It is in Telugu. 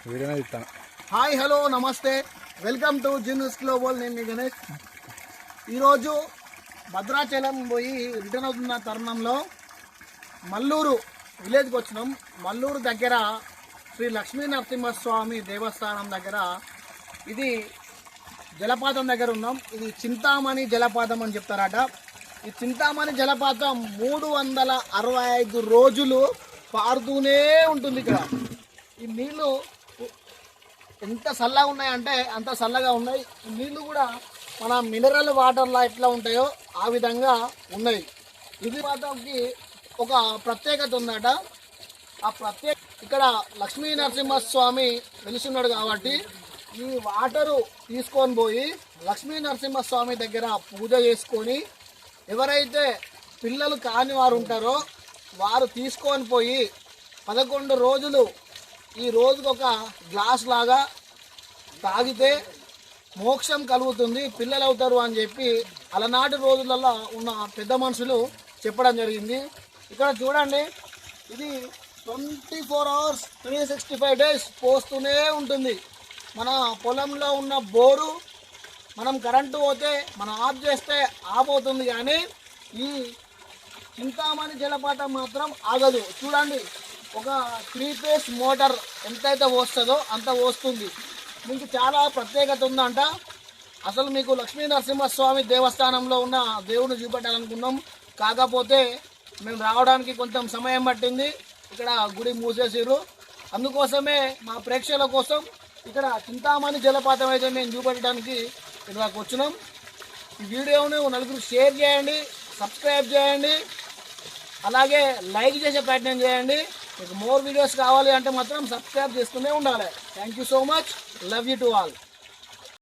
వీడియోనే ఇస్తాను. హాయ్ హలో నమస్తే, వెల్కమ్ టు జిన్యూస్ గ్లోబల్. నేను మీ గణేష్. ఈరోజు భద్రాచలం పోయి రిటర్న్ అవుతున్న తరుణంలో మల్లూరు విలేజ్కి వచ్చినాం. మల్లూరు దగ్గర శ్రీ లక్ష్మీ నరసింహస్వామి దేవస్థానం దగ్గర ఇది జలపాతం దగ్గర ఉన్నాం. ఇది చింతామణి జలపాతం అని చెప్తారట. ఈ చింతామణి జలపాతం 365 రోజులు పారుతూనే ఉంటుంది. ఇక్కడ ఈ నీళ్లు ఎంత చల్లగా ఉన్నాయంటే అంత చల్లగా ఉన్నాయి. ఈ నీళ్లు కూడా మన మినరల్ వాటర్లా ఎట్లా ఉంటాయో ఆ విధంగా ఉన్నాయి. ఇది మాత్రంకి ఒక ప్రత్యేకత ఉందట. ఆ ఇక్కడ లక్ష్మీ నరసింహస్వామి వెలిసిన్నాడు కాబట్టి ఈ వాటరు తీసుకొని పోయి లక్ష్మీ నరసింహస్వామి దగ్గర పూజ చేసుకొని ఎవరైతే పిల్లలు కాని వారు ఉంటారో వారు తీసుకొని పోయి 11 రోజులు ఈ రోజుకు ఒక గ్లాస్ లాగా తాగితే మోక్షం కలుగుతుంది, పిల్లలు అవుతారు అని చెప్పి అలనాటి రోజులలో ఉన్న పెద్ద మనుషులు చెప్పడం జరిగింది. ఇక్కడ చూడండి, ఇది 24 hours 365 days పోస్తూనే ఉంటుంది. మన పొలంలో ఉన్న బోరు మనం కరెంటు పోతే మనం ఆఫ్ చేస్తే ఆఫ్ అవుతుంది, కానీ ఈ చింతామణి జలపాతం మాత్రం ఆగదు. చూడండి, ఒక 3 phase మోటార్ ఎంతైతే పోస్తుందో అంత పోస్తుంది. మీకు చాలా ప్రత్యేకత ఉందంట. అసలు మీకు లక్ష్మీ నరసింహస్వామి దేవస్థానంలో ఉన్న దేవుని చూపెట్టాలనుకున్నాం, కాకపోతే మేము రావడానికి కొంచెం సమయం పట్టింది. ఇక్కడ గుడి మూసేసారు. అందుకోసమే మా ప్రేక్షకుల కోసం ఇక్కడ చింతామణి జలపాతం అయితే మేము చూపెట్టడానికి ఇక్కడికి వచ్చినాం. ఈ వీడియోను నలుగురు షేర్ చేయండి, సబ్స్క్రైబ్ చేయండి, అలాగే లైక్ చేసే ప్రయత్నం చేయండి. మీకు మోర్ వీడియోస్ కావాలి అంటే మాత్రం సబ్స్క్రైబ్ చేస్తూనే ఉండాలి. Thank you so much. Love you to all.